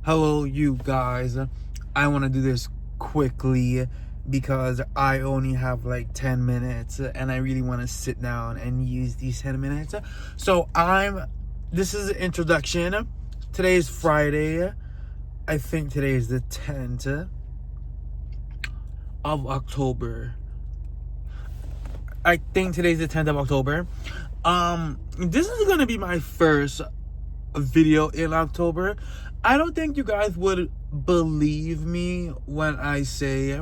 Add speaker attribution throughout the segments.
Speaker 1: Hello, you guys. I want to do this quickly because I only have like 10 minutes and I really want to sit down and use these 10 minutes. This is an introduction. Today is Friday. I think today is the 10th of October. I think today's the 10th of October. This is going to be my first video in October. I don't think you guys would believe me when I say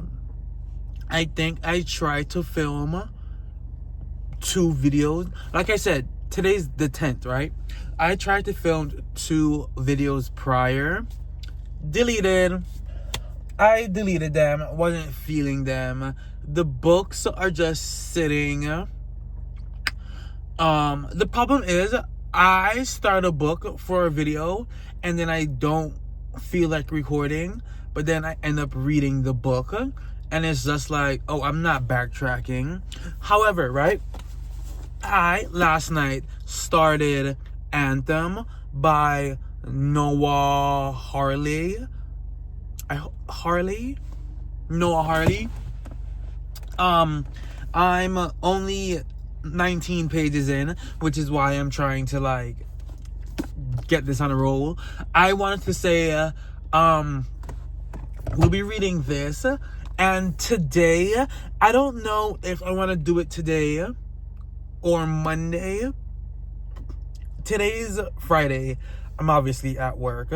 Speaker 1: I think I tried to film 2 videos. Like I said, today's the 10th, right? I tried to film 2 videos prior. Deleted. I deleted them. Wasn't feeling them. The books are just sitting. The problem is I start a book for a video and then I don't feel like recording, but then I end up reading the book and it's just like, oh, I'm not backtracking. However, right, I last night started Anthem by Noah Harley. Noah Harley. I'm only 19 pages in, which is why I'm trying to like get this on a roll. I wanted to say we'll be reading this, and today I don't know if I want to do it today or Monday. Today's Friday. I'm obviously at work.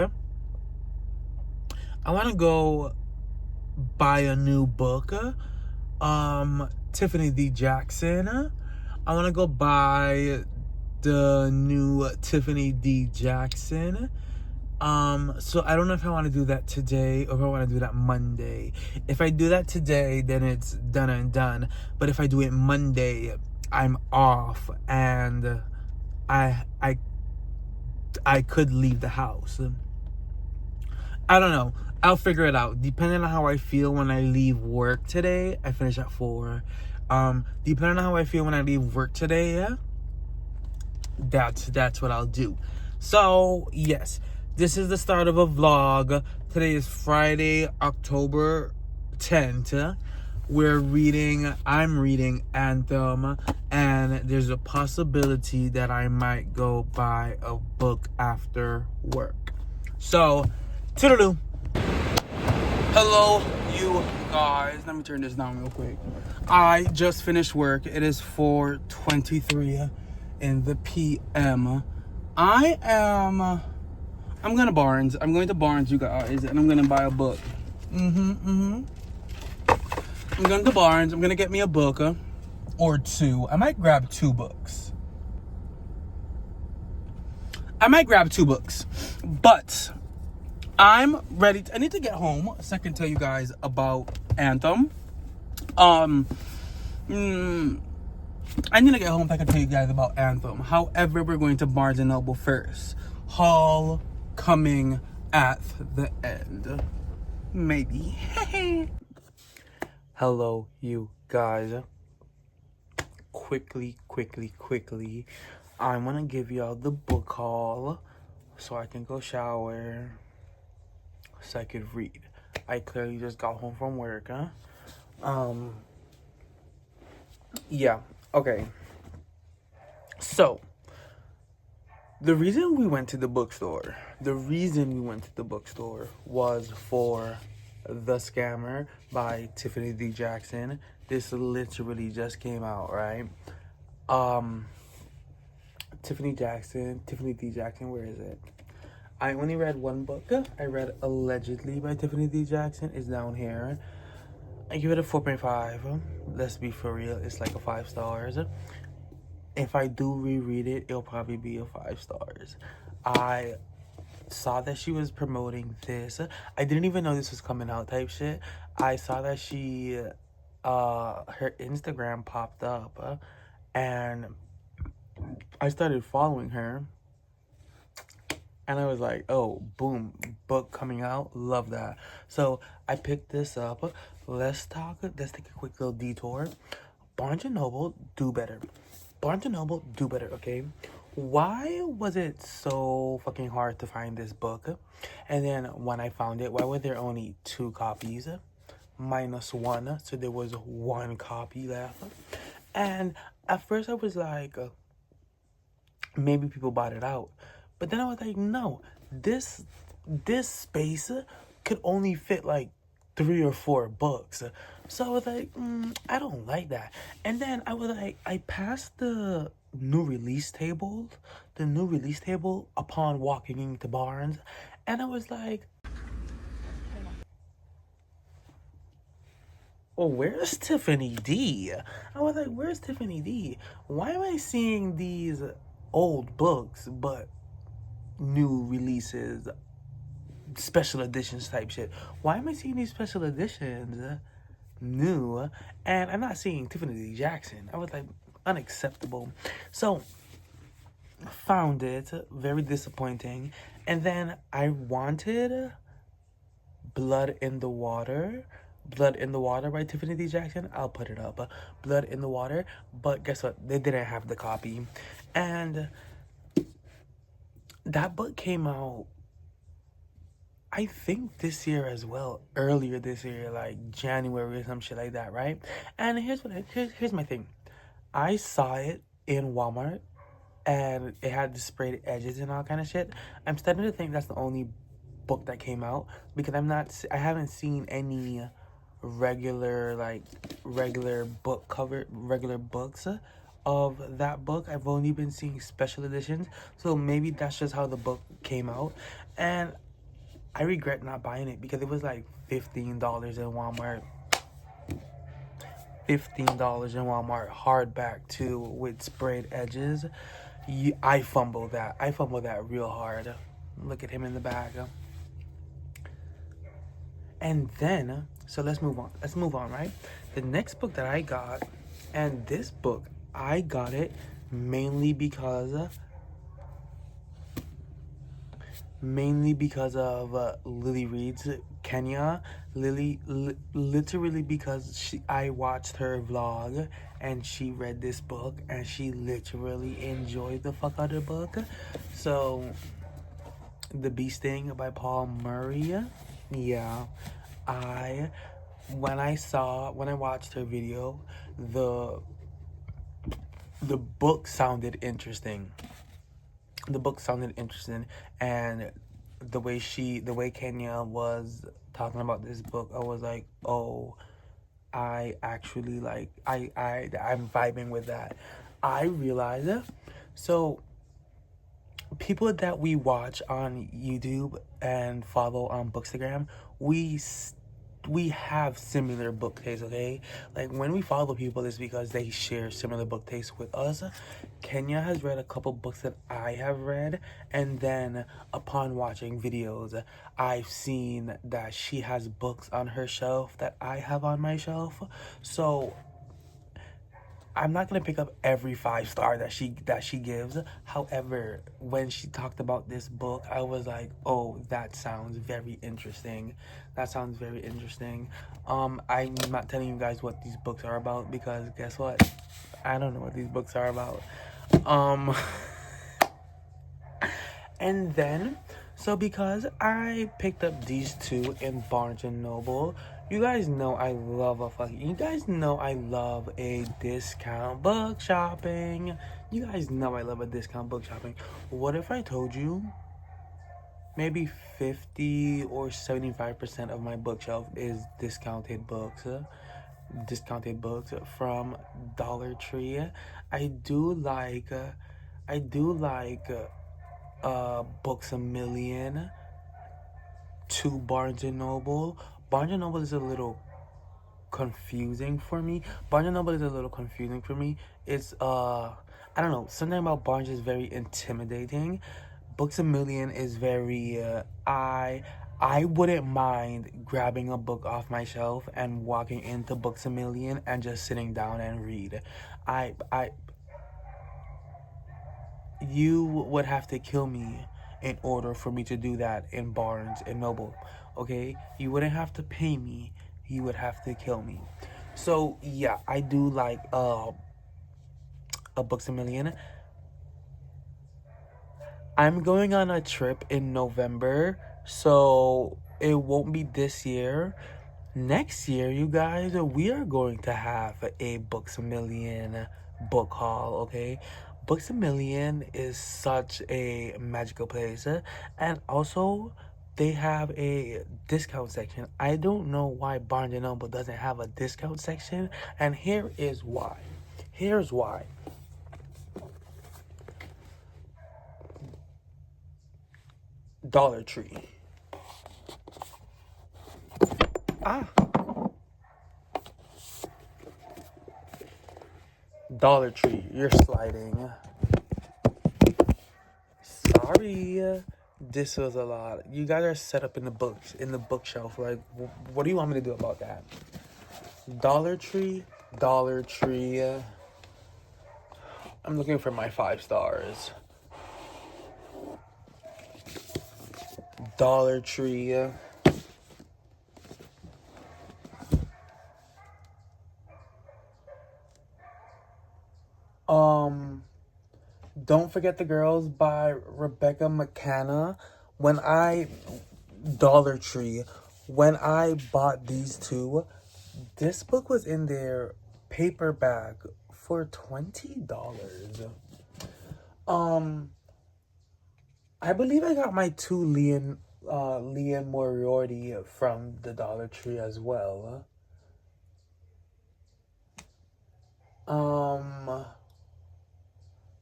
Speaker 1: I want to go buy a new book. Tiffany D. Jackson. I want to go buy the new Tiffany D. Jackson. So I don't know if I want to do that today or if I want to do that Monday. If I do that today, then it's done and done. But if I do it Monday, I'm off and I could leave the house. I don't know. I'll figure it out. Depending on how I feel when I leave work today, I finish at 4. Depending on how I feel when I leave work today, that's what I'll do. So, yes. This is the start of a vlog. Today is Friday, October 10th. I'm reading Anthem, and there's a possibility that I might go buy a book after work. So, toodaloo. Hello, you guys. Let me turn this down real quick. I just finished work. It is 4:23 in the PM. I'm going to Barnes. I'm going to Barnes, you guys, and I'm going to buy a book. I'm going to Barnes. I'm going to get me a book or 2. I might grab 2 books. But I'm ready. I need to get home so I can tell you guys about Anthem. I need to get home so I can tell you guys about Anthem. However, we're going to Barnes & Noble first. Haul coming at the end. Maybe. Hello, you guys. Quickly. I want to give y'all the book haul so I can go shower, so I could read. I clearly just got home from work, yeah, okay. So, the reason we went to the bookstore was for The Scammer by Tiffany D. Jackson. This literally just came out, right? Tiffany D. Jackson, where is it? I only read one book. I read Allegedly by Tiffany D. Jackson. It's down here. I give it a 4.5. Let's be for real. It's like a 5 stars. If I do reread it, it'll probably be a 5 stars. I saw that she was promoting this. I didn't even know this was coming out type shit. I saw that she, her Instagram popped up, and I started following her. And I was like, oh, boom, book coming out. Love that. So I picked this up. Let's take a quick little detour. Barnes & Noble, do better. Okay? why was it so fucking hard to find this book? And then when I found it, why were there only 2 copies? Minus one, so there was 1 copy left. And at first I was like, maybe people bought it out. But then I was like, no, this space could only fit like 3 or 4 books. So I was like, I don't like that. And then I was like, I passed the new release table upon walking into Barnes, and I was like, oh, where's Tiffany D? I was like, where's Tiffany D? Why am I seeing these old books but new releases, special editions type shit? Why am I seeing these special editions new and I'm not seeing Tiffany D. Jackson? I was like, unacceptable. So found it very disappointing, and then I wanted Blood in the Water. Blood in the Water by Tiffany D. Jackson. I'll put it up. Blood in the Water. But guess what? They didn't have the copy. And that book came out, I think, this year as well. Earlier this year, like January or some shit like that, right? And here's my thing. I saw it in Walmart, and it had the sprayed edges and all kind of shit. I'm starting to think that's the only book that came out, because I haven't seen any regular books of that book. I've only been seeing special editions, so maybe that's just how the book came out. And I regret not buying it because it was like $15 in Walmart. $15 in Walmart, hardback too, with sprayed edges. I fumbled that. I fumbled that real hard. Look at him in the back. And then, so let's move on. Right? The next book that I got, and this book, I got it mainly because of Lily Reed's Kenya. Literally because I watched her vlog and she read this book and she literally enjoyed the fuck out of the book. So, The Bee Sting by Paul Murray. Yeah, when I watched her video, the book sounded interesting. And the way Kenya was talking about this book, I was like, oh, I actually I'm vibing with that. I realized it. So people that we watch on YouTube and follow on Bookstagram, we have similar book tastes, okay? Like, when we follow people, it's because they share similar book tastes with us. Kenya has read a couple books that I have read, and then upon watching videos, I've seen that she has books on her shelf that I have on my shelf. So I'm not gonna pick up every 5-star that she gives. However, when she talked about this book, I was like, oh, that sounds very interesting. I'm not telling you guys what these books are about, because guess what? I don't know what these books are about. And then, so because I picked up these two in Barnes and Noble, you guys know I love a discount book shopping. You guys know I love a discount book shopping. What if I told you maybe 50 or 75% of my bookshelf is discounted books from Dollar Tree? I do like Books A Million to Barnes and Noble. Barnes and Noble is a little confusing for me. It's I don't know, something about Barnes is very intimidating. Books A Million is very I wouldn't mind grabbing a book off my shelf and walking into Books A Million and just sitting down and read. I You would have to kill me in order for me to do that in Barnes and Noble. Okay? You wouldn't have to pay me. You would have to kill me. So yeah, I do like a Books A Million. I'm going on a trip in November, so it won't be this year. Next year, you guys, we are going to have a Books a Million book haul, okay? Books a Million is such a magical place. And also, they have a discount section. I don't know why Barnes& and Noble doesn't have a discount section, and here is why. Here's why. Dollar Tree. Ah. Dollar Tree, you're sliding. Sorry. This was a lot. You guys are set up in the bookshelf. Like, what do you want me to do about that? Dollar Tree, Dollar Tree. I'm looking for my 5 stars. Dollar Tree. Don't Forget the Girls by Rebecca McKenna. Dollar Tree, when I bought these two, this book was in their paperback for $20. I believe I got my 2 Liam Moriarty from the Dollar Tree as well.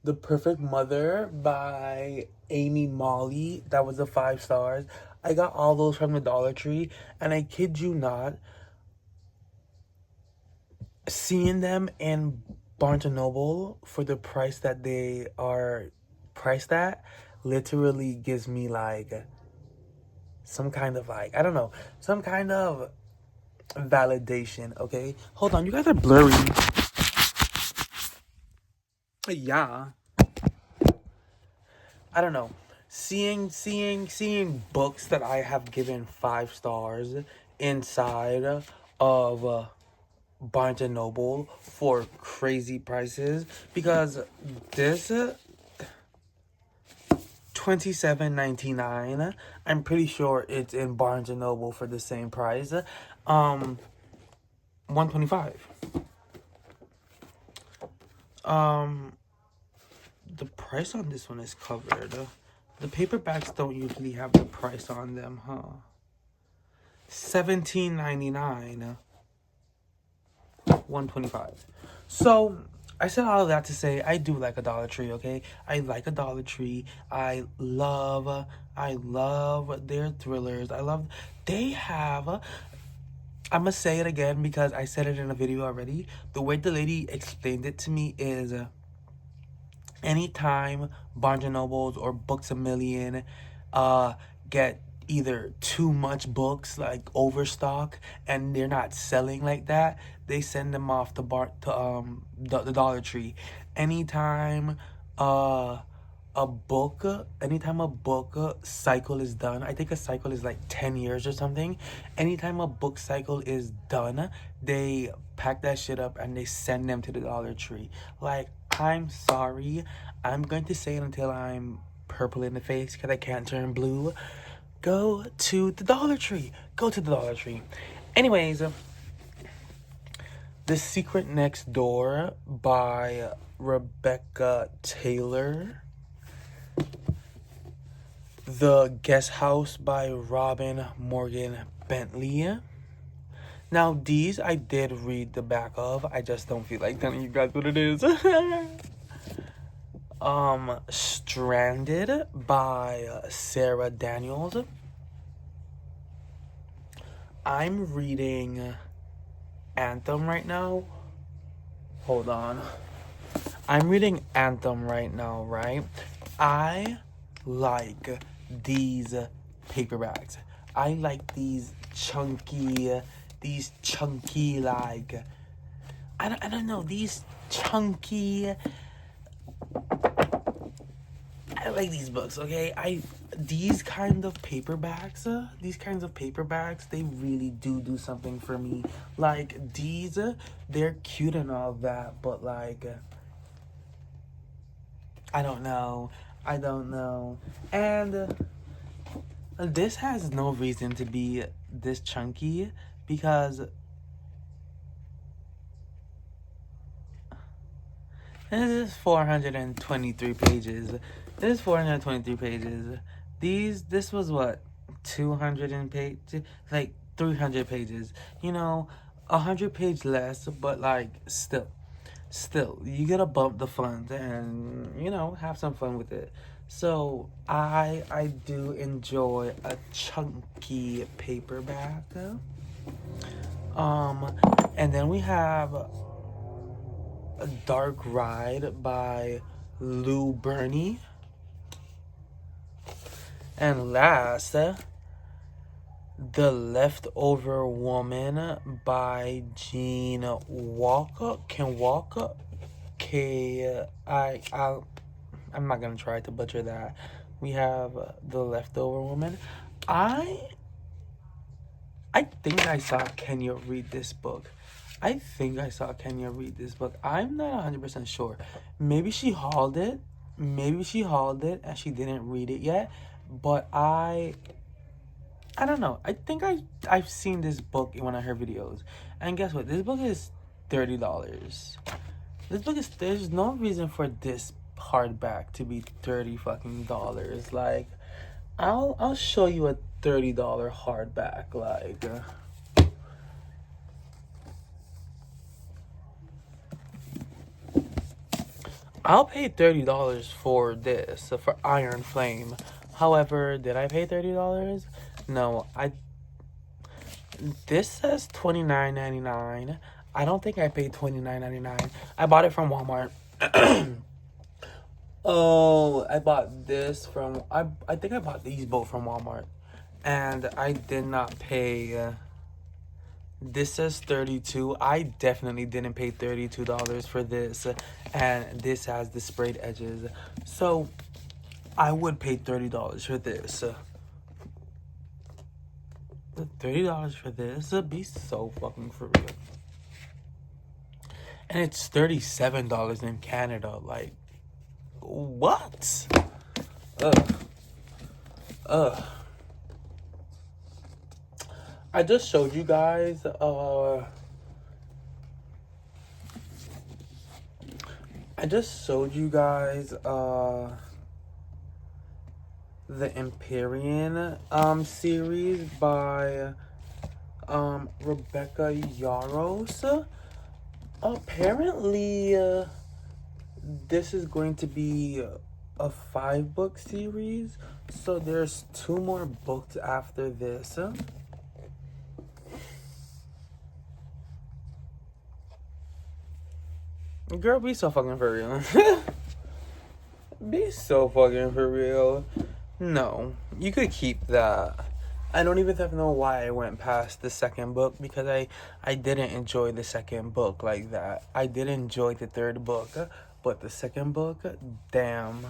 Speaker 1: The Perfect Mother by Amy Molly. That was the 5 stars. I got all those from the Dollar Tree, and I kid you not, seeing them in Barnes and Noble for the price that they are priced at literally gives me like some kind of like, I don't know, some kind of validation, okay? Hold on, you guys are blurry. Yeah. I don't know. Seeing books that I have given 5 stars inside of Barnes and Noble for crazy prices, because this $27.99. I'm pretty sure it's in Barnes and Noble for the same price. $125. The price on this one is covered. The paperbacks don't usually have the price on them, huh? $17.99. $125. So I said all of that to say I do like a Dollar Tree, okay? I like a Dollar Tree. I love their thrillers. They have, I'm gonna say it again because I said it in a video already. The way the lady explained it to me is, anytime Barnes and Nobles or Books a Million get either too much books, like overstock, and they're not selling like that, they send them off to the Dollar Tree. Anytime anytime a book cycle is done, I think a cycle is like 10 years or something. Anytime a book cycle is done, they pack that shit up and they send them to the Dollar Tree. Like, I'm sorry, I'm going to say it until I'm purple in the face because I can't turn blue. Go to the Dollar Tree. Go to the Dollar Tree. Anyways, The Secret Next Door by Rebecca Taylor. The Guest House by Robin Morgan Bentley. Now, these I did read the back of. I just don't feel like telling you guys what it is. Stranded by Sarah Daniels. I'm reading Anthem right now. Hold on. I'm reading Anthem right now, right? I like these paperbacks. I like these chunky, like, I don't know, these chunky, I like these books, okay? These kinds of paperbacks, they really do something for me. Like, these, they're cute and all that, but like, I don't know. I don't know. And this has no reason to be this chunky because this is 423 pages. This is 423 pages. This was what? 200 and page, like 300 pages. You know, 100 page less, but like still, you gotta bump the fun and have some fun with it. So I do enjoy a chunky paperback. Um, and then we have A Dark Ride by Lou Berney. And last, The Leftover Woman by Jean Walker. Can Walker? I'm not gonna try to butcher that. We have The Leftover Woman. I think I saw Kenya read this book. I'm not 100% sure. Maybe she hauled it. And she didn't read it yet. But I don't know. I think I've seen this book in one of her videos. And guess what? This book is $30. There's no reason for this hardback to be $30 fucking dollars. Like, I'll show you a $30 hardback. Like, I'll pay $30 for this, for Iron Flame. However, did I pay $30? No, this says $29.99. I don't think I paid $29.99. I bought it from Walmart. Oh, I bought this from I think I bought these both from Walmart. And I did not pay this says 32. I definitely didn't pay $32 for this. And this has the sprayed edges. So I would pay $30 for this. $30 for this would be so fucking for real. And it's $37 in Canada. Like, what? Ugh. I just showed you guys the Empyrean series by Rebecca Yarros. Apparently this is going to be a 5-book series, so there's 2 more books after this. Girl, be so fucking for real. Be so fucking for real. No, you could keep that. I don't even know why I went past the second book, because I didn't enjoy the second book like that. I did enjoy the third book, but the second book, damn.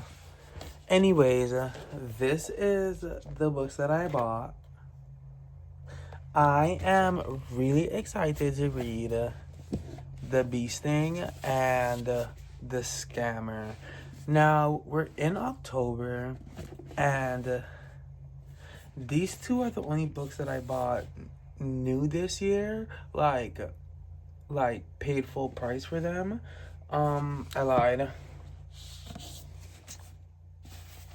Speaker 1: Anyways, this is the books that I bought. I am really excited to read The Bee Sting and The Scammer. Now, we're in October, and these 2 are the only books that I bought new this year, like paid full price for them. I lied.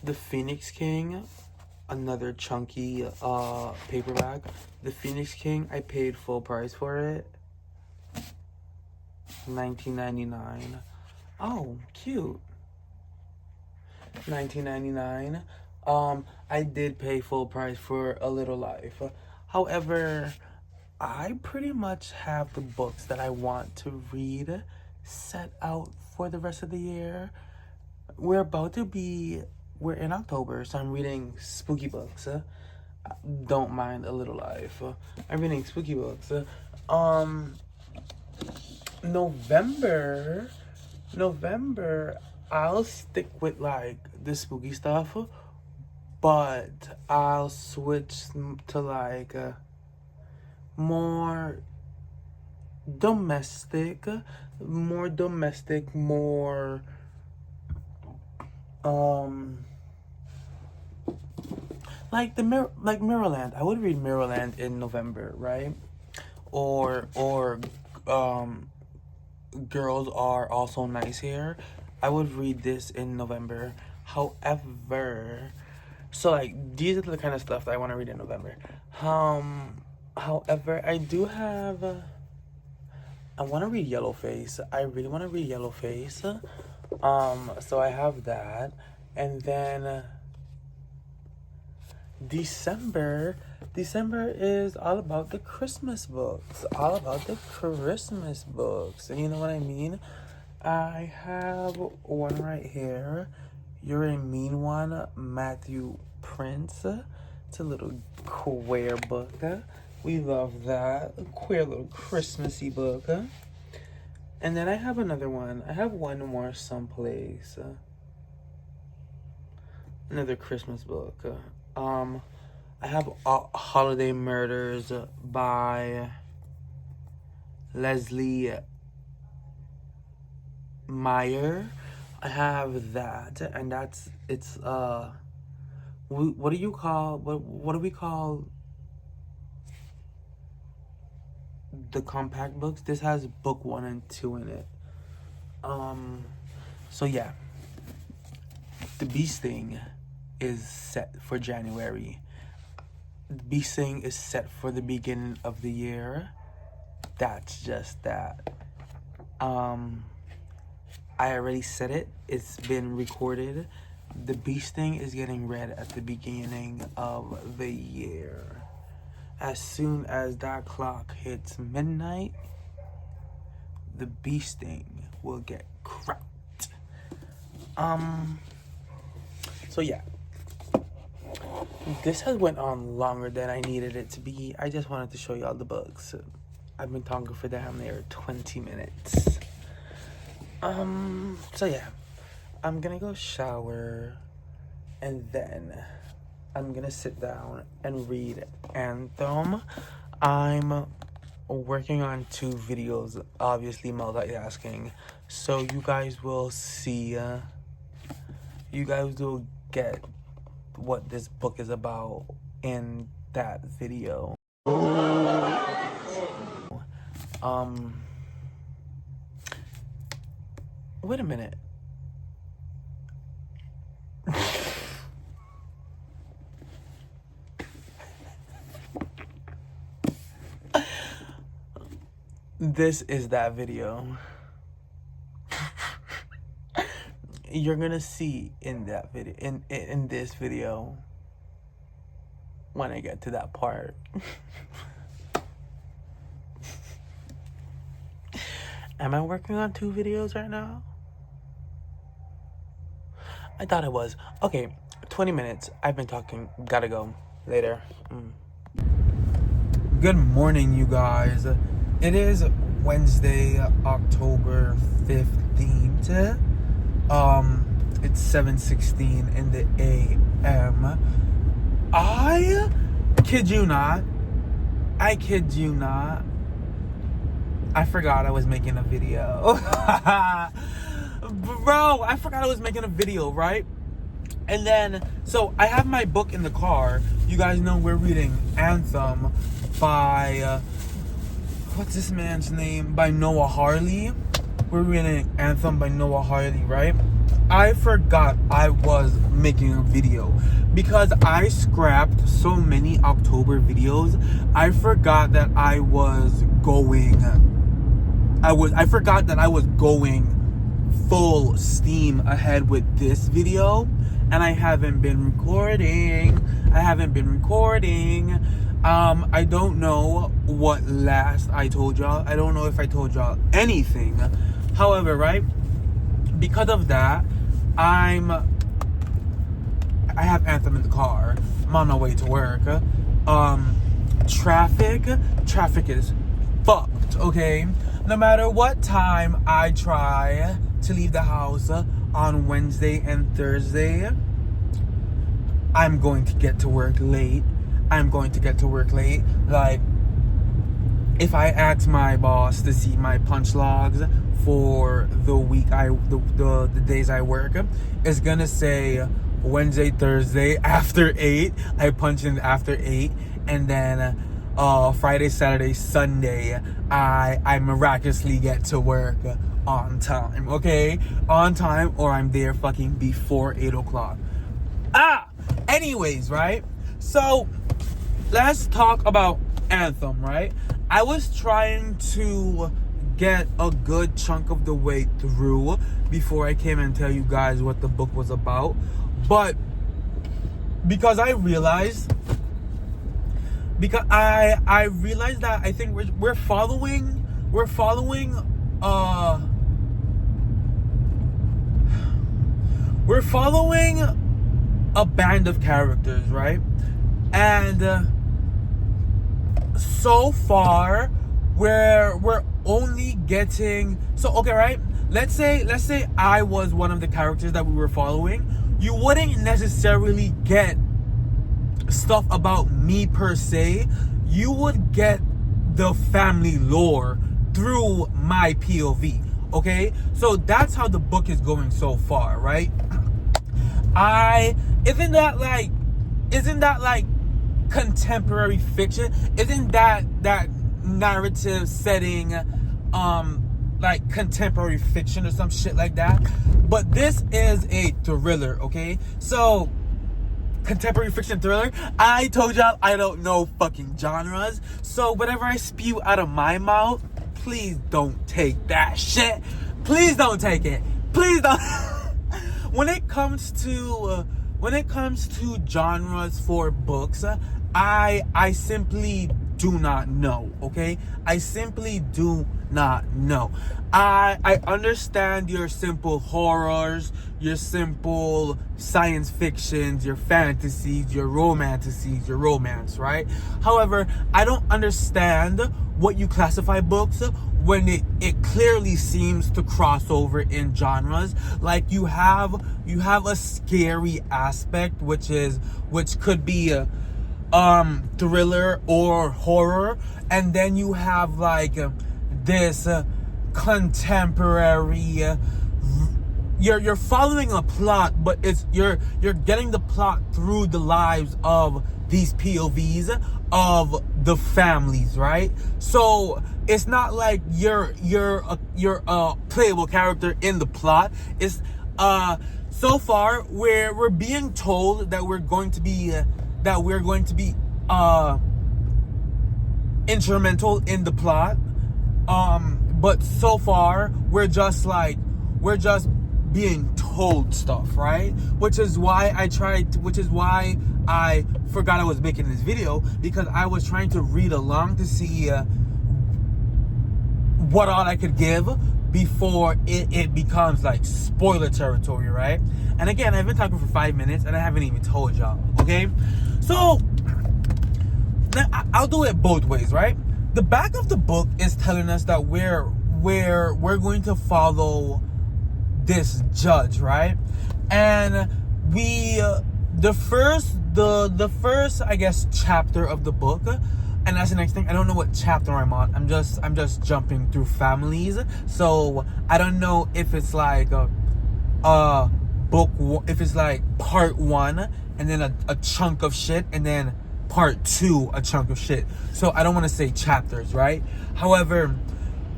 Speaker 1: The Phoenix King, another chunky paperback. The Phoenix King, I paid full price for it. $19.99. Oh, cute. $19.99. I did pay full price for A Little Life. However, I pretty much have the books that I want to read set out for the rest of the year. We're in October, so I'm reading spooky books. Don't mind A Little Life. I'm reading spooky books. November, I'll stick with like the spooky stuff, but I'll switch to like more domestic, more like Mirrorland. I would read Mirrorland in November, right? Or Girls Are Also Nice Here. I would read this in November. However, so like these are the kind of stuff that I want to read in November. However, I do have. I want to read Yellowface. I really want to read Yellowface. So I have that, and then December is all about the Christmas books. All about the Christmas books. And you know what I mean? I have one right here. You're a Mean One, Matthew Prince. It's a little queer book. We love that. A queer little Christmassy book. And then I have another one. I have one more someplace. Another Christmas book. I have Holiday Murders by Leslie Meyer. I have that, and it's what do you call what do we call the compact books? This has book 1 and 2 in it. So yeah, the Bee Sting is set for January. Bee Sting is set for the beginning of the year. That's just that. I already said it. It's been recorded. The Bee Sting is getting read at the beginning of the year. As soon as that clock hits midnight, the Bee Sting will get cracked. So yeah. This has went on longer than I needed it to be. I just wanted to show y'all the books. I've been talking for damn near 20 minutes. So yeah. I'm gonna go shower, and then I'm gonna sit down and read Anthem. I'm working on 2 videos, obviously multitasking. So you guys will see, you guys will get what this book is about in that video. Wait a minute. This is that video. You're gonna see in that video, in this video, when I get to that part. Am I working on 2 videos right now? I thought it was. Okay, 20 minutes. I've been talking. Gotta go. Later. Good morning, you guys. It is Wednesday, October 15th. It's 7:16 in the AM. I kid you not. I forgot I was making a video. Bro, I forgot I was making a video, right? And then, so I have my book in the car. You guys know we're reading Anthem by, what's this man's name? By Noah Harley. We're reading Anthem by Noah Harley, right? I forgot I was making a video because I scrapped so many October videos. I forgot that I was going full steam ahead with this video, and I haven't been recording. I don't know what last I told y'all. I don't know if I told y'all anything. However, right, because of that, I have Anthem in the car. I'm on my way to work. Traffic is fucked, okay? No matter what time I try to leave the house on Wednesday and Thursday, I'm going to get to work late. Like, if I ask my boss to see my punch logs for the week the days I work, it's gonna say Wednesday, Thursday after 8. I punch in after 8, and then Friday, Saturday, Sunday, I miraculously get to work on time. Okay, on time, or I'm there fucking before 8 o'clock. Anyways, right? So let's talk about Anthem, right? I was trying to get a good chunk of the way through before I came and tell you guys what the book was about, but because I realized that I think we're following a band of characters, right? And so far we're only getting, so okay, right? Let's say I was one of the characters that we were following. You wouldn't necessarily get stuff about me per se. You would get the family lore through my POV. Okay, so that's how the book is going so far, right? Isn't that like contemporary fiction? Isn't that narrative setting like contemporary fiction or some shit like that? But this is a thriller, okay? So contemporary fiction thriller. I told y'all I don't know fucking genres, so whatever I spew out of my mouth, please don't take that shit. Please don't take it. Please don't. When it comes to genres for books, I simply do not know, okay? I simply do not know. I understand your simple horrors, your simple science fictions, your fantasies, your romanticities, your romance, right? However, I don't understand what you classify books when it clearly seems to cross over in genres. Like you have a scary aspect, which could be a thriller or horror, and then you have like this contemporary, you're following a plot, but you're getting the plot through the lives of these POVs of the families, right? So it's not like you're a playable character in the plot. It's so far we're being told that we're going to be instrumental in the plot, but so far we're just being told stuff, right? Which is why I forgot I was making this video, because I was trying to read along to see what all I could give before it becomes like spoiler territory, right? And again, I've been talking for 5 minutes and I haven't even told y'all, okay? So I'll do it both ways, right? The back of the book is telling us that we're going to follow this judge, right? And the first I guess chapter of the book, and that's the next thing, I don't know what chapter I'm on. I'm just jumping through families, so I don't know if it's like if it's like part 1 and then a chunk of shit, and then part 2 a chunk of shit. So I don't want to say chapters, right? However,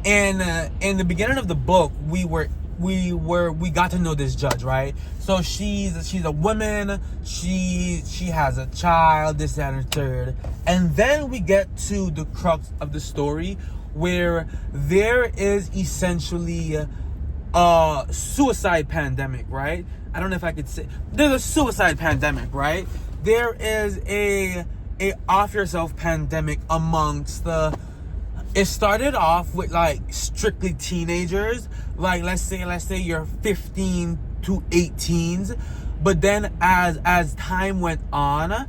Speaker 1: in the beginning of the book, we got to know this judge, right? So she's a woman, she has a child, this, that, and the third. And then we get to the crux of the story, where there is essentially a suicide pandemic, right? I don't know if I could say there's a suicide pandemic, right? There is a off yourself pandemic amongst it started off with like strictly teenagers, like let's say you're 15 to 18s, but then as time went on,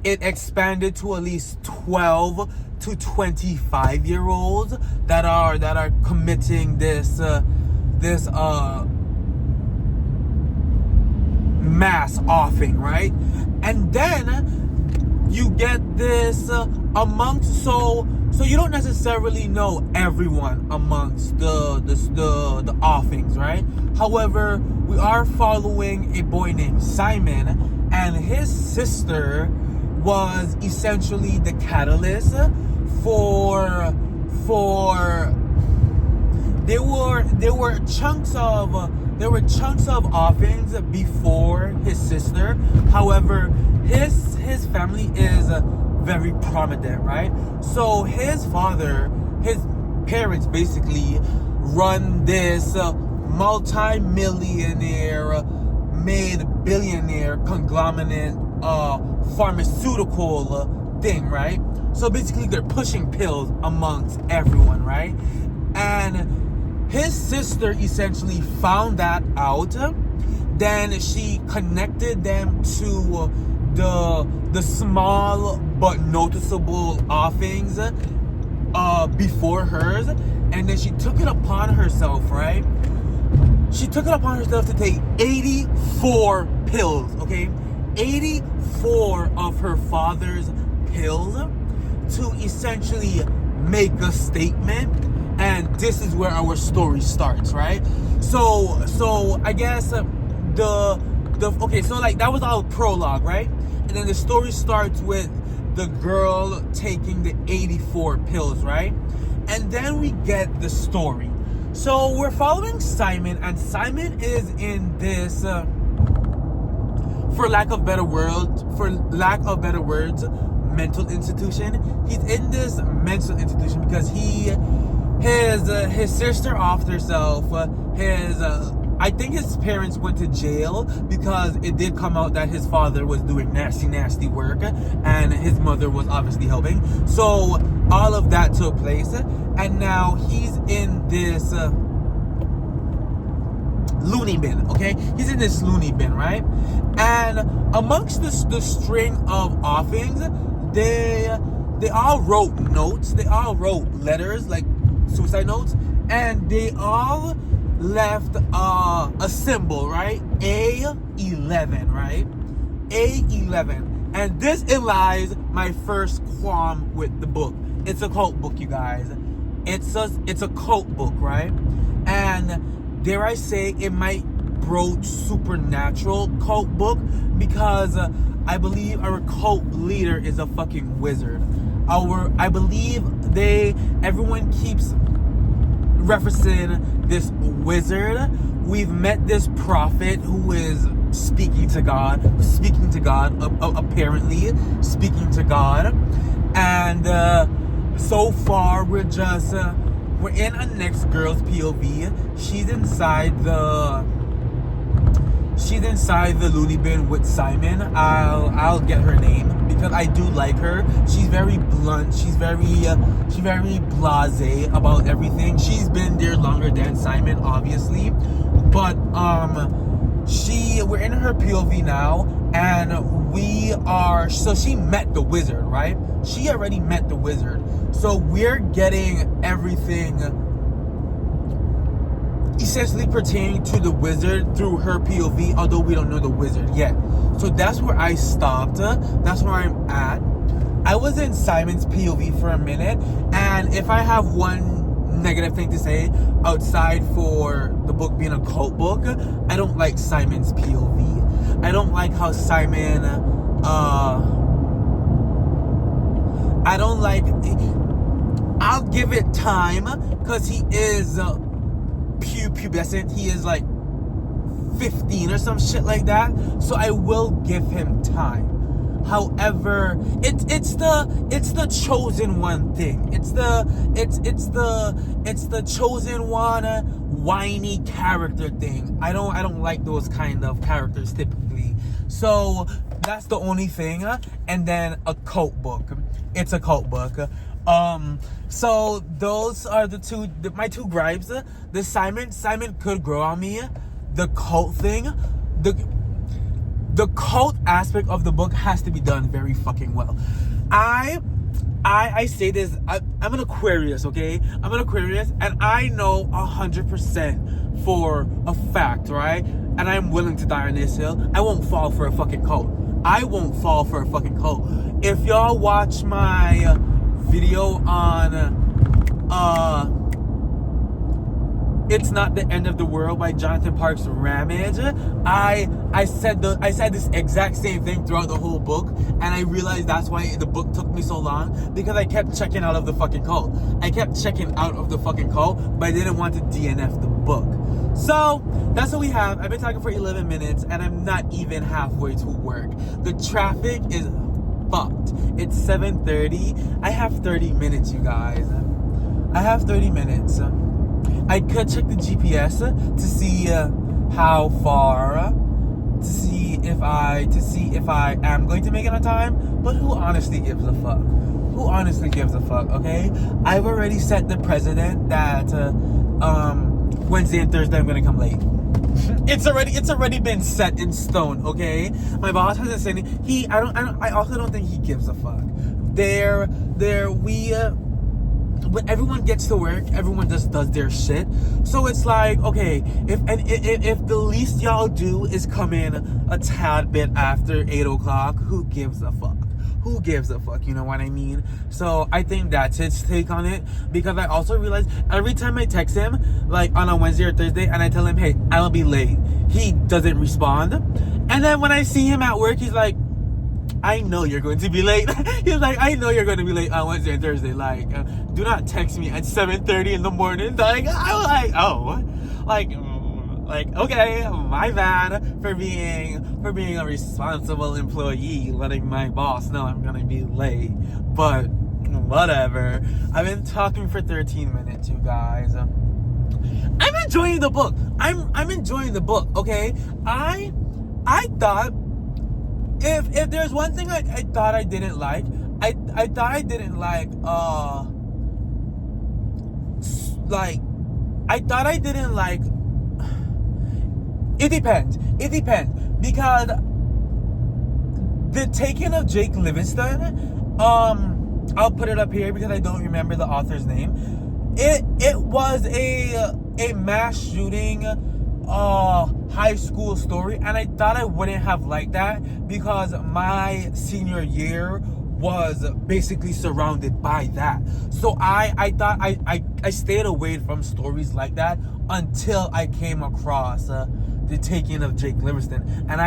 Speaker 1: it expanded to at least 12 to 25 year olds that are committing this mass offing, right? And then you get this amongst, so you don't necessarily know everyone amongst the offings, right? However, we are following a boy named Simon, and his sister was essentially the catalyst for there were chunks of offings before his sister. However, his family is very prominent, right? So his parents basically run this multi-millionaire made billionaire conglomerate pharmaceutical thing, right? So basically they're pushing pills amongst everyone, right? And his sister essentially found that out. Then she connected them to the small but noticeable offings before hers, and then she took it upon herself, right? She took it upon herself to take 84 pills, okay? 84 of her father's pills to essentially make a statement. And this is where our story starts, right? So I guess okay, so like that was our prologue, right? And then the story starts with the girl taking the 84 pills, right? And then we get the story. So we're following Simon, and Simon is in this for lack of better words, mental institution. He's in this mental institution because his sister offed herself. I think his parents went to jail because it did come out that his father was doing nasty work, and his mother was obviously helping. So all of that took place, and now he's in this loony bin, okay? He's in this loony bin, right? And amongst the string of offings, they all wrote notes. They all wrote letters, like suicide notes, and they all left a symbol, right? A11, right? A11. And this lies my first qualm with the book. It's a cult book, you guys. It's a cult book, right? And dare I say, it might broach supernatural cult book, because I believe our cult leader is a fucking wizard. I believe everyone keeps referencing this wizard. We've met this prophet who is speaking to God, apparently speaking to God. And so far we're in a next girl's POV. She's inside the loony bin with Simon. I'll get her name because I do like her. She's very blunt. She's very blasé about everything. She's been there longer than Simon, obviously, but we're in her POV now, and so she met the wizard, right? She already met the wizard, so we're getting everything essentially pertaining to the wizard through her POV, although we don't know the wizard yet. So that's where I stopped. That's where I'm at. I was in Simon's POV for a minute, and if I have one negative thing to say outside for the book being a cult book, I don't like Simon's POV. I don't like how Simon I'll give it time, because he is pubescent. He is like 15 or some shit like that, so I will give him time. However, it's the chosen one thing. It's the chosen one whiny character thing. I don't like those kind of characters typically. So that's the only thing. And then a cult book. It's a cult book. So those are my two gripes. The Simon could grow on me. The cult thing, the cult aspect of the book has to be done very fucking well. I say this, I'm an Aquarius, okay? I'm an Aquarius, and I know 100% for a fact, right? And I'm willing to die on this hill. I won't fall for a fucking cult. I won't fall for a fucking cult. If y'all watch my video on It's Not the End of the World by Jonathan Parks Ramage, I said this exact same thing throughout the whole book, and I realized that's why the book took me so long, because I kept checking out of the fucking cult. I kept checking out of the fucking cult, but I didn't want to DNF the book. So that's what we have. I've been talking for 11 minutes and I'm not even halfway to work. The traffic is fucked. It's 7:30. I have 30 minutes, you guys. I have 30 minutes. I could check the GPS to see how far, to see if I am going to make it on time. But who honestly gives a fuck? Who honestly gives a fuck? Okay, I've already set the precedent that Wednesday and Thursday I'm gonna come late. It's already been set in stone. Okay, my boss hasn't said it. I also don't think he gives a fuck. When everyone gets to work, everyone just does their shit. So it's like, okay, if the least y'all do is come in a tad bit after 8 o'clock, who gives a fuck? Who gives a fuck? You know what I mean? So I think that's his take on it. Because I also realized every time I text him, like on a Wednesday or Thursday, and I tell him, hey, I'll be late, he doesn't respond. And then when I see him at work, he's like, I know you're going to be late. He's like, I know you're going to be late on Wednesday and Thursday. Like, do not text me at 7:30 in the morning. Like, I'm like, oh, like, okay, my bad for being a responsible employee, letting my boss know I'm gonna be late. But whatever. I've been talking for 13 minutes, you guys. I'm enjoying the book. I'm enjoying the book. Okay, I thought if there's one thing I thought I didn't like, I thought I didn't like It depends. Because The Taking of Jake Livingston, I'll put it up here because I don't remember the author's name. It was a mass shooting high school story, and I thought I wouldn't have liked that because my senior year was basically surrounded by that. So I thought I stayed away from stories like that until I came across The Taking of Jake Livingston, and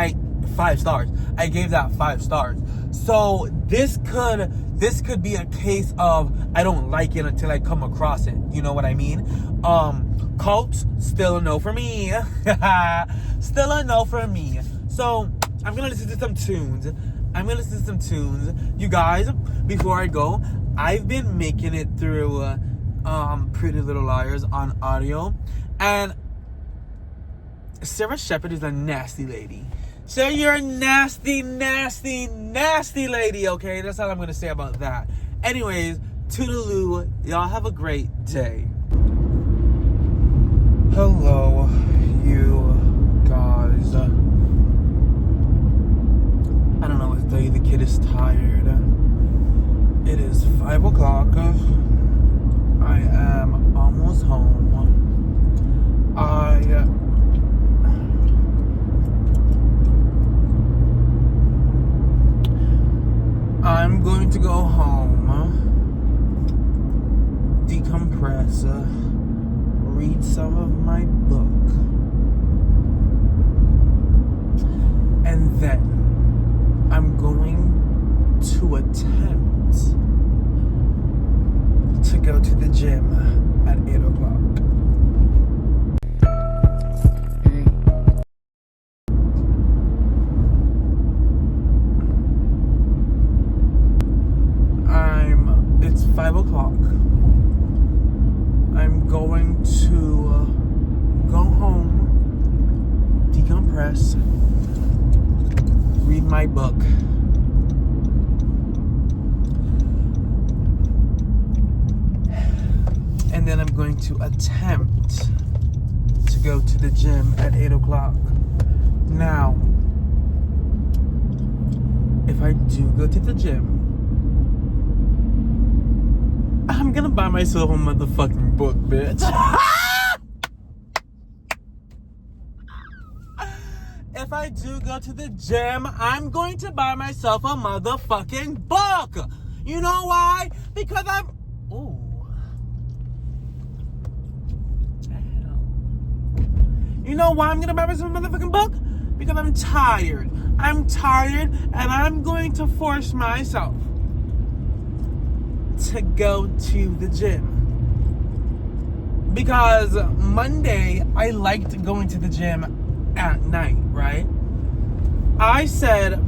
Speaker 1: 5 stars. I gave that 5 stars. So this could be a case of I don't like it until I come across it. You know what I mean? Cults, still a no for me. Still a no for me. So I'm gonna listen to some tunes. You guys, before I go, I've been making it through Pretty Little Liars on audio, and Sarah Shepherd is a nasty lady. So you're a nasty, nasty, nasty lady, okay? That's all I'm gonna say about that. Anyways, toodaloo. Y'all have a great day. Hello, you guys. I don't know what to tell you. The kid is tired. It is 5 o'clock. I am almost home. I'm going to go home, decompress, read some of my book, and then I'm going to attempt to go to the gym at 8 o'clock. It's 5 o'clock. I'm going to go home, decompress, read my book, and then I'm going to attempt to go to the gym at 8 o'clock. Now, if I do go to the gym, I'm gonna buy myself a motherfucking book, bitch. If if I do go to the gym, I'm going to buy myself a motherfucking book. You know why? Because I'm... Ooh. Damn. You know why I'm going to buy myself a motherfucking book? Because I'm tired. I'm tired, and I'm going to force myself to go to the gym. Because Monday, I liked going to the gym at night, right? I said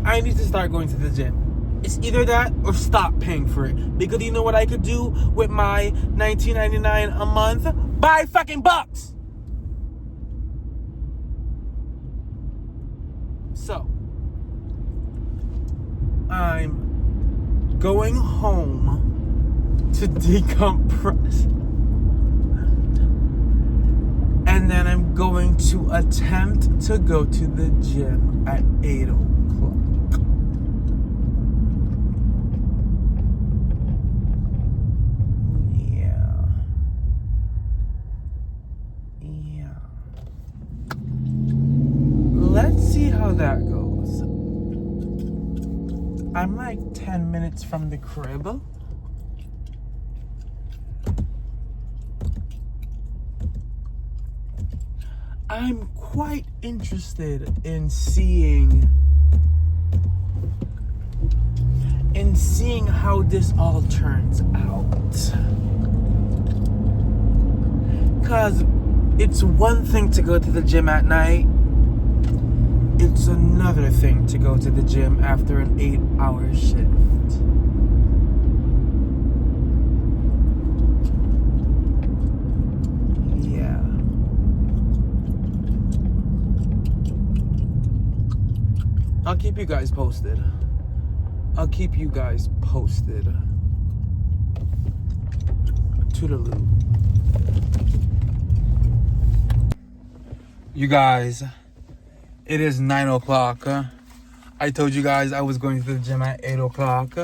Speaker 1: I need to start going to the gym. It's either that or stop paying for it. Because you know what I could do with my $19.99 a month? Buy fucking books! So, I'm going home to decompress. And then I'm going to attempt to go to the gym at 8 o'clock. Yeah. Let's see how that goes. I'm like 10 minutes from the crib. I'm quite interested in seeing how this all turns out. Cause it's one thing to go to the gym at night. It's another thing to go to the gym after an 8-hour shift. Yeah. I'll keep you guys posted. Toodaloo. You guys, it is 9 o'clock. I told you guys I was going to the gym at 8 o'clock.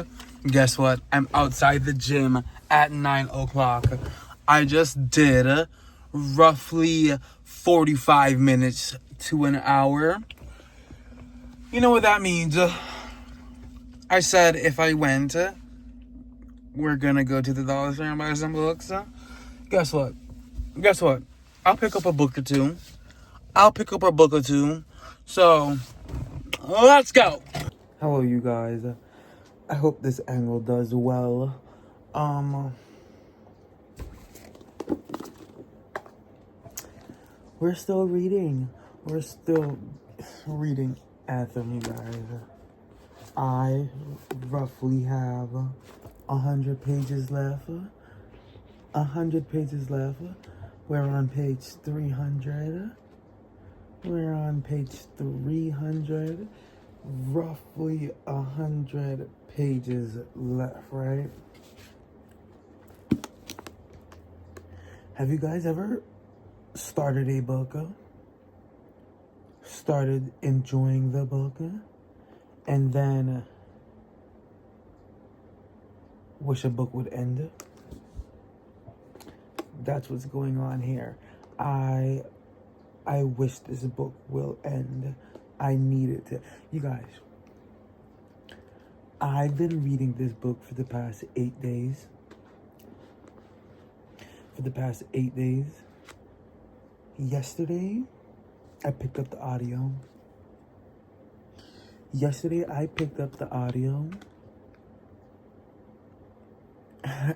Speaker 1: Guess what? I'm outside the gym at 9 o'clock. I just did roughly 45 minutes to an hour. You know what that means. I said if I went, we're gonna go to the dollar store and buy some books. Guess what? I'll pick up a book or two. So, let's go. Hello, you guys. I hope this angle does well. We're still reading Anthem, you guys. I roughly have 100 pages left. We're on page 300. Roughly 100 pages left, right? Have you guys ever started a book, started enjoying the book, and then wish a book would end? That's what's going on here. I wish this book will end. I need it to. You guys, I've been reading this book for the past 8 days. Yesterday, I picked up the audio.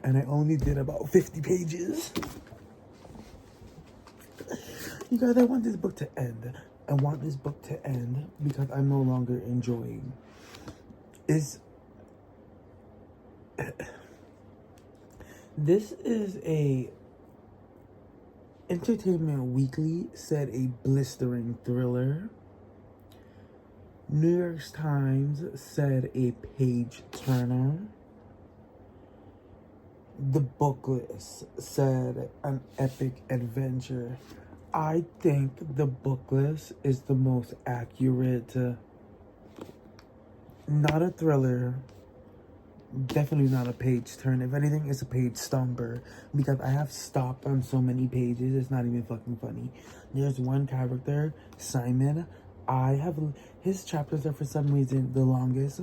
Speaker 1: And I only did about 50 pages. You guys, I want this book to end. Because I'm no longer enjoying. This is a Entertainment Weekly said a blistering thriller. New York Times said a page turner. The book list said an epic adventure. I think the book list is the most accurate. Not a thriller. Definitely not a page turn. If anything, it's a page stumper. Because I have stopped on so many pages, it's not even fucking funny. There's one character, Simon. his chapters are for some reason the longest,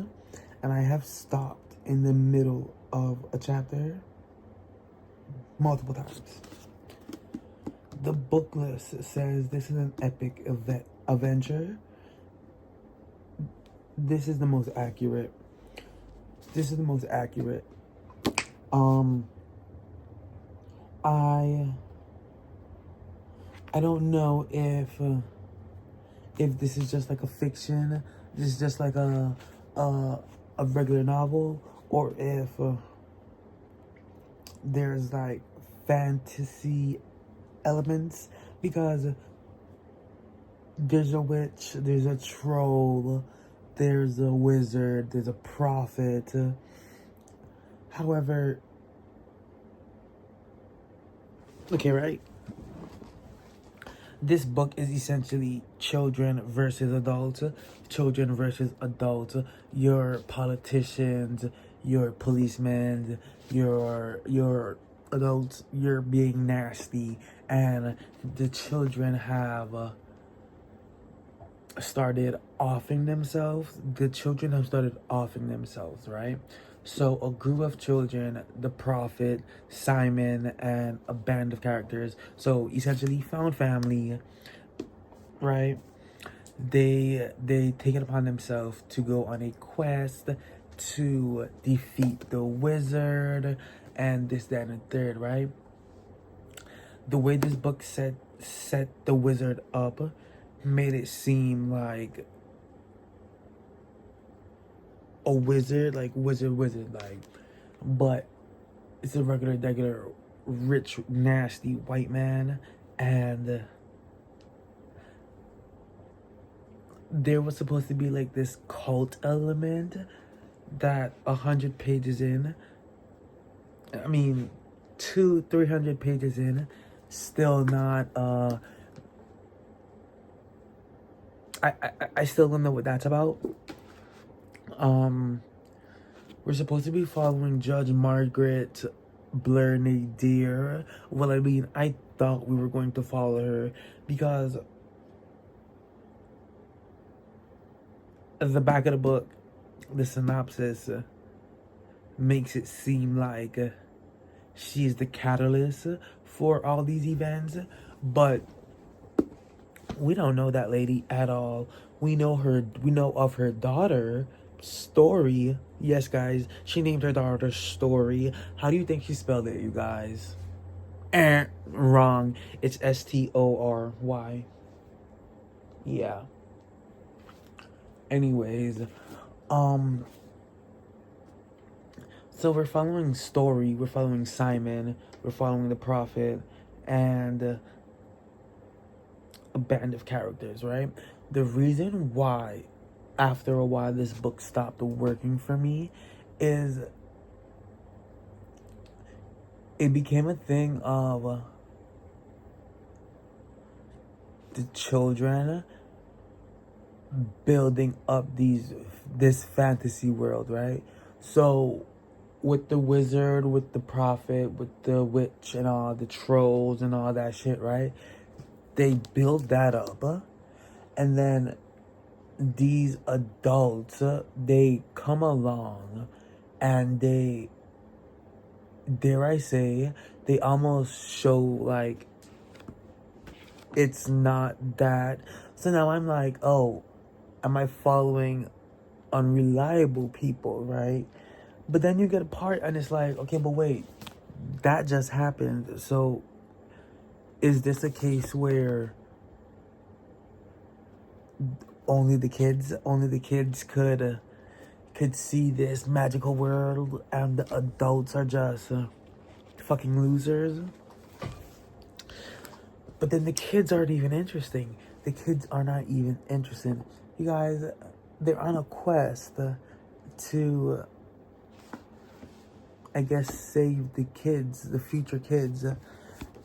Speaker 1: and I have stopped in the middle of a chapter multiple times. The book list says this is an epic adventure. This is the most accurate. This is the most accurate. I don't know if this is just like a fiction, this is just like a regular novel, or if there's like fantasy elements, because there's a witch, there's a troll, there's a wizard, there's a prophet. However, okay, right? This book is essentially children versus adults. Children versus adults. Your politicians, your policemen, your adults, you're being nasty, and the children have started offing themselves. The children have started offing themselves, right? So a group of children, the prophet, Simon, and a band of characters. So essentially found family, right? They take it upon themselves to go on a quest to defeat the wizard and this, that, and the third, right? The way this book set the wizard up made it seem like a wizard, like wizard, like, but it's a regular, rich, nasty white man, and there was supposed to be like this cult element that 100 pages in, I mean, 300 pages in, still not, I still don't know what that's about. We're supposed to be following Judge Margaret Blair Nadir. Well, I mean, I thought we were going to follow her because at the back of the book, the synopsis makes it seem like she's the catalyst for all these events, but we don't know that lady at all. We know of her daughter, Story. Yes, guys, she named her daughter Story. How do you think she spelled it, you guys? Wrong. It's Story. Yeah. Anyways, so we're following Story, we're following Simon, we're following the prophet, and a band of characters, right? The reason why after a while this book stopped working for me is it became a thing of the children building up this fantasy world, right? So with the wizard, with the prophet, with the witch and all the trolls and all that shit, right? They build that up, and then these adults, they come along and they, dare I say, they almost show like it's not that. So now I'm like, oh, am I following unreliable people, right? But then you get a part and it's like, okay, but wait, that just happened. So is this a case where only the kids could see this magical world and the adults are just fucking losers? But then the kids aren't even interesting. The kids are not even interested. You guys, they're on a quest to, I guess, save the kids, the future kids.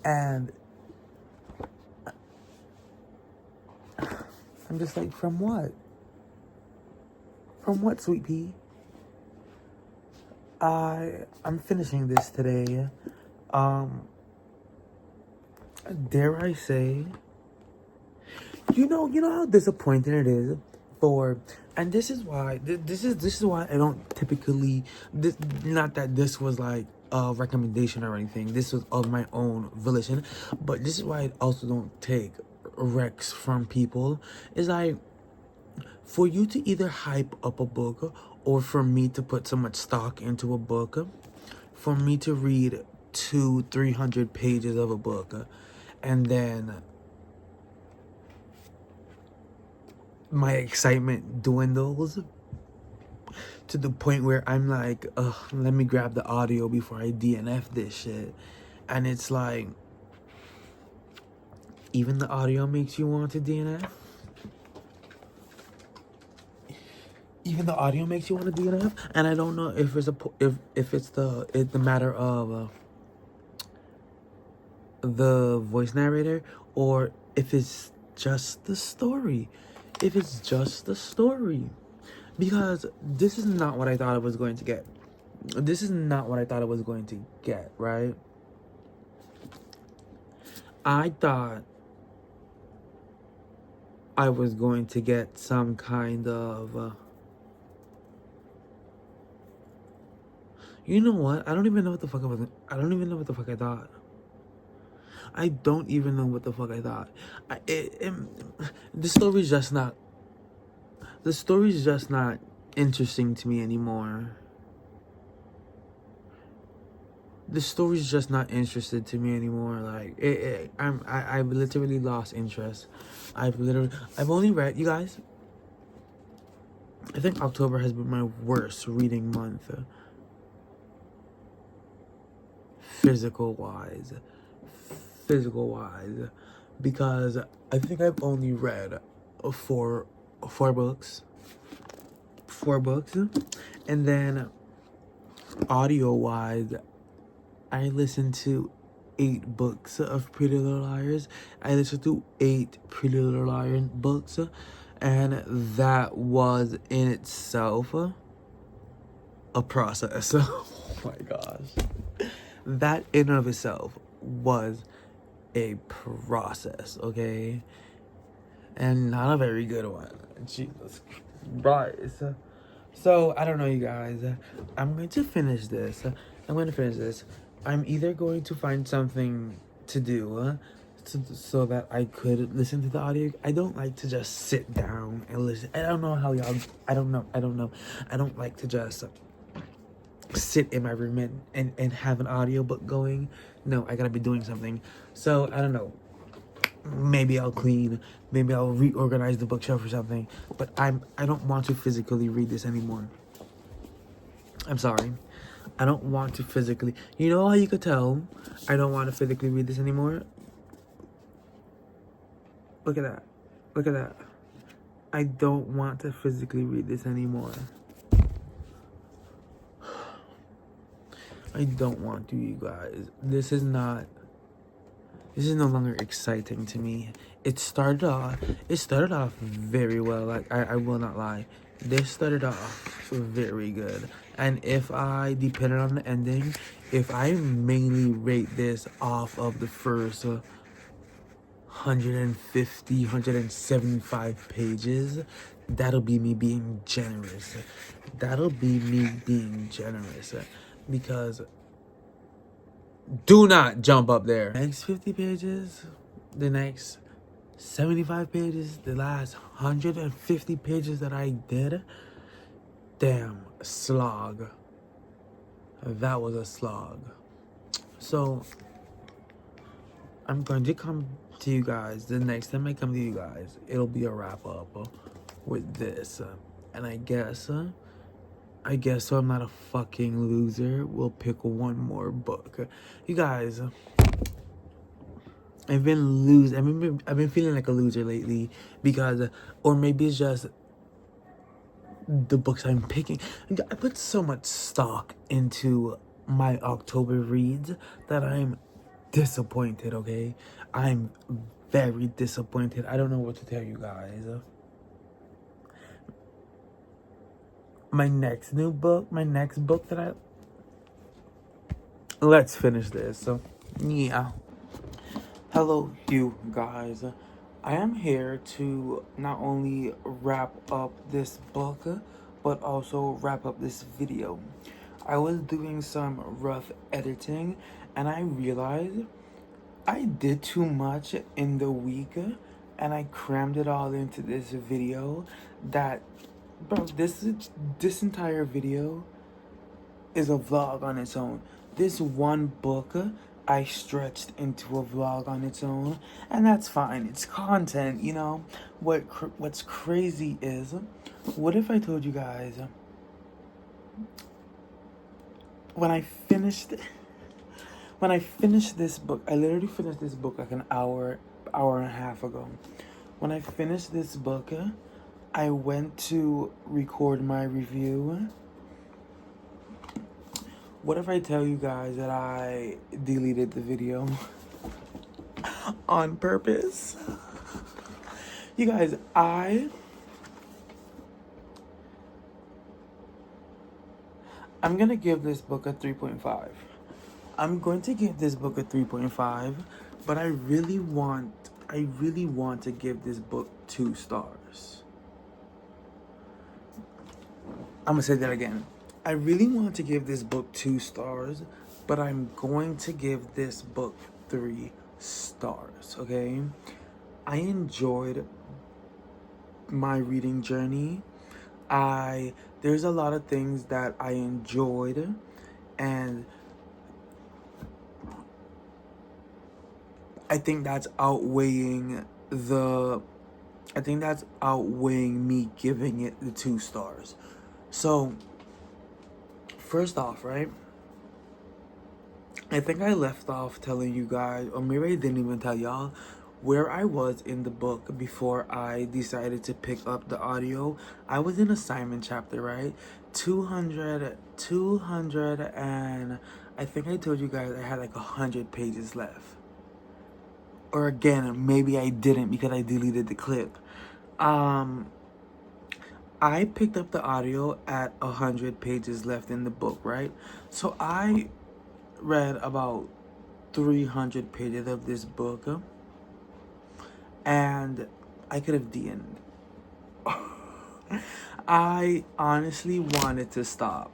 Speaker 1: And I'm just like, from what? From what, sweet pea? I'm finishing this today. Dare I say, You know how disappointing it is for, and this is why this is why I don't typically this, not that this was like a recommendation or anything. This was of my own volition, but this is why I also don't take recs from people. Is like for you to either hype up a book or for me to put so much stock into a book, for me to read 200-300 pages of a book, and then my excitement dwindles to the point where I'm like, ugh, let me grab the audio before I DNF this shit. And it's like, even the audio makes you want to DNF? Even the audio makes you want to DNF? And I don't know if it's the matter of the voice narrator, or if it's just the story. If it's just the story. Because this is not what I thought I was going to get. This is not what I thought I was going to get, right? I thought I was going to get some kind of... you know what? I don't even know what the fuck I don't even know what the fuck I thought. I don't even know what the fuck I thought. The story's just not... The story's just not interesting to me anymore. The story's just not interested to me anymore. Like I've literally lost interest. I've only read, you guys, I think October has been my worst reading month. Physical wise. Because I think I've only read four books. And then audio wise, I listened to 8 books of Pretty Little Liars. I listened to 8 Pretty Little Liars books, and that was in itself a process. Oh my gosh. That in and of itself was a process, okay? And not a very good one. Jesus Christ. So, I don't know, you guys. I'm going to finish this. I'm either going to find something to do so that I could listen to the audio. I don't like to just sit down and listen. I don't know how y'all... I don't know. I don't like to just sit in my room and have an audiobook going. No, I gotta be doing something. So, I don't know. Maybe I'll clean. Maybe I'll reorganize the bookshelf or something. But I don't want to physically read this anymore. I'm sorry. I don't want to physically... You know how you could tell I don't want to physically read this anymore? Look at that. I don't want to physically read this anymore. I don't want to, you guys. This is no longer exciting to me. It started off very well. Like, I will not lie. This started off very good. And if I depended on the ending, if I mainly rate this off of the first 150, 175 pages, that'll be me being generous. Because do not jump up there. Next 50 pages, the next 75 pages, the last 150 pages that I did, damn, slog. That was a slog. So, I'm going to come to you guys. The next time I come to you guys, it'll be a wrap up with this. And I guess so I'm not a fucking loser. We'll pick one more book. You guys, I've been feeling like a loser lately because, or maybe it's just the books I'm picking. I put so much stock into my October reads that I'm disappointed, okay? I'm very disappointed. I don't know what to tell you guys. My next book that let's finish this. So, yeah. Hello, you guys. I am here to not only wrap up this book, but also wrap up this video. I was doing some rough editing and I realized I did too much in the week and I crammed it all into this video that, bro, this entire video is a vlog on its own. This one book I stretched into a vlog on its own, and that's fine. It's content, you know. What's crazy is, what if I told you guys when I finished this book, I literally finished this book like an hour and a half ago. When I finished this book, I went to record my review. What if I tell you guys that I deleted the video on purpose? You guys, I'm gonna give this book a 3.5. I'm going to give this book a 3.5, but I really want to give this book 2 stars. I'm gonna say that again. I really want to give this book 2 stars, but I'm going to give this book 3 stars, okay? I enjoyed my reading journey. There's a lot of things that I enjoyed, and I think that's outweighing me giving it the 2 stars. So, first off, right? I think I left off telling you guys, or maybe I didn't even tell y'all, where I was in the book before I decided to pick up the audio. I was in assignment chapter, right? 200, and I think I told you guys I had like 100 pages left. Or again, maybe I didn't because I deleted the clip. I picked up the audio at 100 pages left in the book, right? So I read about 300 pages of this book, and I could have DN'd. I honestly wanted to stop.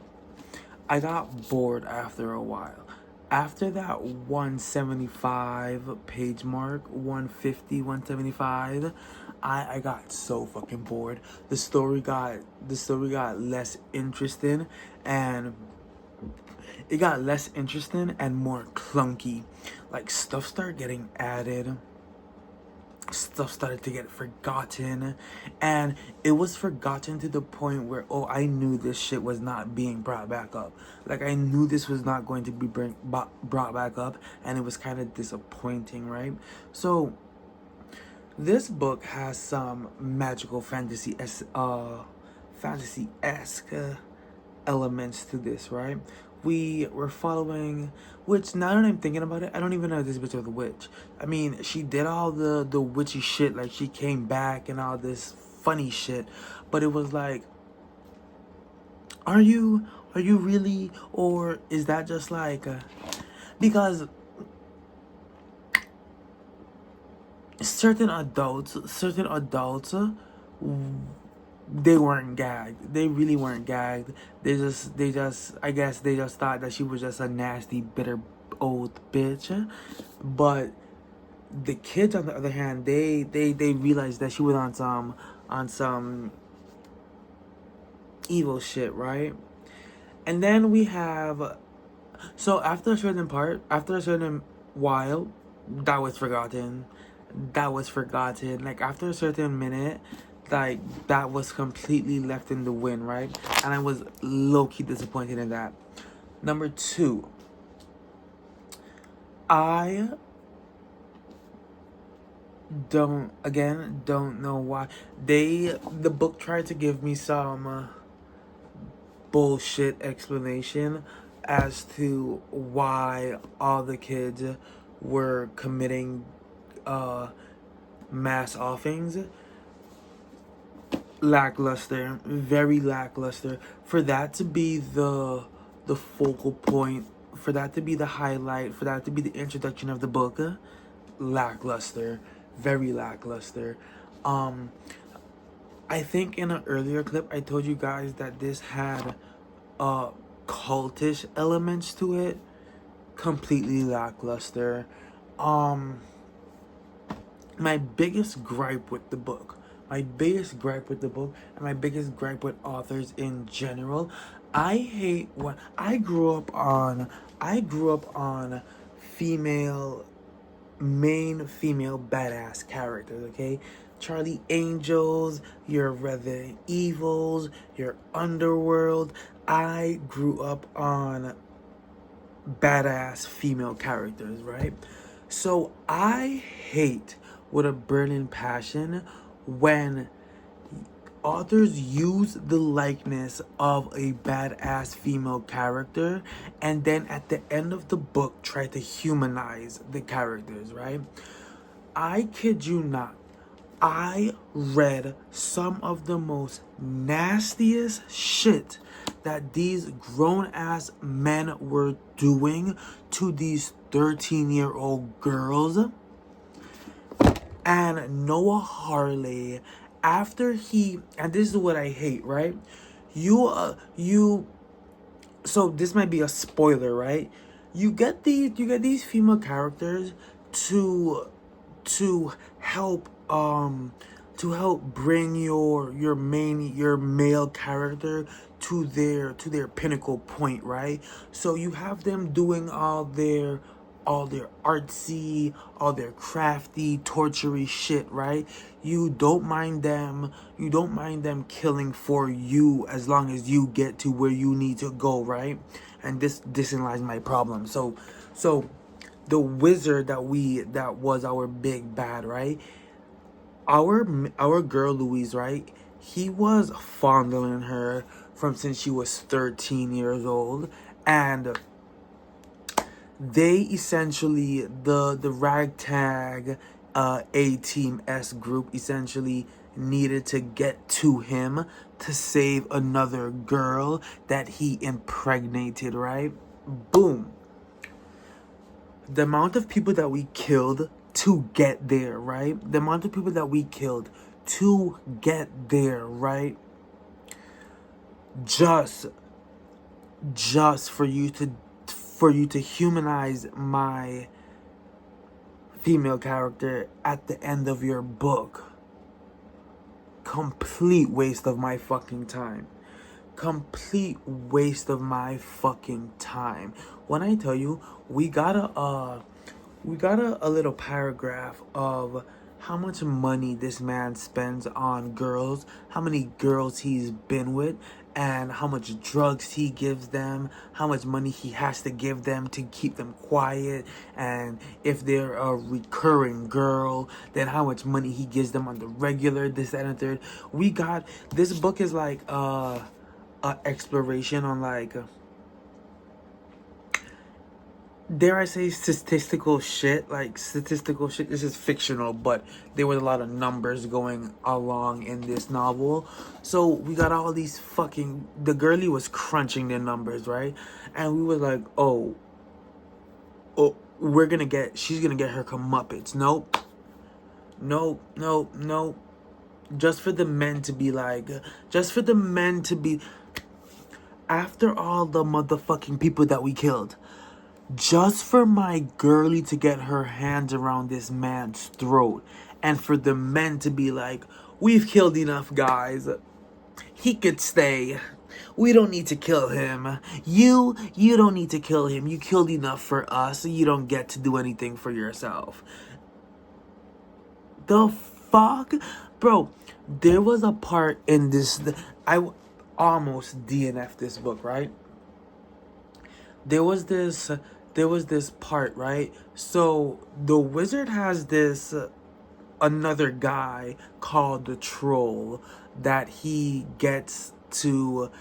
Speaker 1: I got bored after a while. After that 175 page mark, 150, 175, I got so fucking bored. The story got less interesting, and it got less interesting and more clunky. Like, stuff started getting added. Stuff started to get forgotten, and it was forgotten to the point where, oh, I knew this shit was not being brought back up. Like, I knew this was not going to be brought back up, and it was kind of disappointing, right? So this book has some magical fantasy-esque elements to this, right? We were following, which now that I'm thinking about it, I don't even know if this bitch was a witch. I mean, she did all the witchy shit, like she came back and all this funny shit, but it was like, are you really, or is that just like, because certain adults, they weren't gagged. They really weren't gagged. They just, I guess they just thought that she was just a nasty, bitter old bitch. But the kids, on the other hand, they realized that she was on some evil shit, right? And then we have, so after a certain while, that was forgotten. Like, after a certain minute, like, that was completely left in the wind, right? And I was low-key disappointed in that. Number 2, I don't know why the book tried to give me some bullshit explanation as to why all the kids were committing mass offings. Lackluster, very lackluster. For that to be the focal point, for that to be the highlight, for that to be the introduction of the book, lackluster, very lackluster. Um, I think in an earlier clip I told you guys that this had cultish elements to it. Completely lackluster. Um, my biggest gripe with the book, and my biggest gripe with authors in general, I hate when I grew up on. Female main female badass characters, okay? Charlie Angels, your Resident Evils, your Underworld. I grew up on badass female characters, right? So I hate with a burning passion when authors use the likeness of a badass female character and then at the end of the book try to humanize the characters, right? I kid you not. I read some of the most nastiest shit that these grown ass men were doing to these 13-year-old girls. And Noah Harley, after he, and this is what I hate, right? So this might be a spoiler, right? You get these female characters to to help bring your male character to their pinnacle point, right? So you have them doing all their artsy, all their crafty, tortury shit, right? You don't mind them killing for you as long as you get to where you need to go, right? And this lies my problem. So the wizard that was our big bad, right? Our girl Louise, right? He was fondling her from since she was 13 years old, and they essentially the ragtag A-Team S group essentially needed to get to him to save another girl that he impregnated, right? Boom. The amount of people that we killed to get there, right? The amount of people that we killed to get there, right? Just for you to humanize my female character at the end of your book. Complete waste of my fucking time. Complete waste of my fucking time. When I tell you, we got a little paragraph of how much money this man spends on girls, how many girls he's been with, and how much drugs he gives them, how much money he has to give them to keep them quiet, and if they're a recurring girl, then how much money he gives them on the regular, this, that, and the third. This book is like exploration on like dare I say statistical shit. This is fictional, but there was a lot of numbers going along in this novel. So we got all these the girlie was crunching the numbers, right? And we were like, oh, she's gonna get her comeuppance. Nope. Just for the men to be after all the motherfucking people that we killed, just for my girlie to get her hands around this man's throat, and for the men to be like, we've killed enough guys, he could stay, we don't need to kill him, you don't need to kill him, you killed enough for us, you don't get to do anything for yourself. The fuck? Bro, there was a part in this, I almost DNF'd this book, right? There was this part, right? So the wizard has this another guy called the troll that he gets to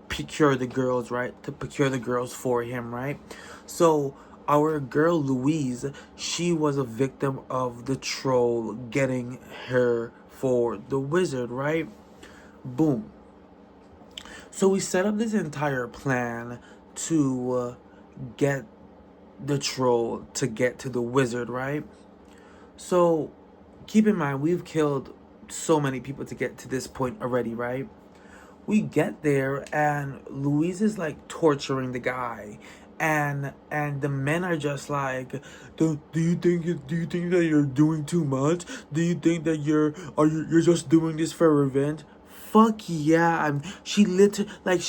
Speaker 1: procure the girls, right? To procure the girls for him, right? So our girl Louise, she was a victim of the troll getting her for the wizard, right? Boom. So we set up this entire plan to get the troll to get to the wizard, right? So keep in mind, we've killed so many people to get to this point already, right? We get there and Louise is like torturing the guy, and the men are just like, do you think that you're doing too much? Do you think that you're just doing this for revenge? Fuck yeah! She literally like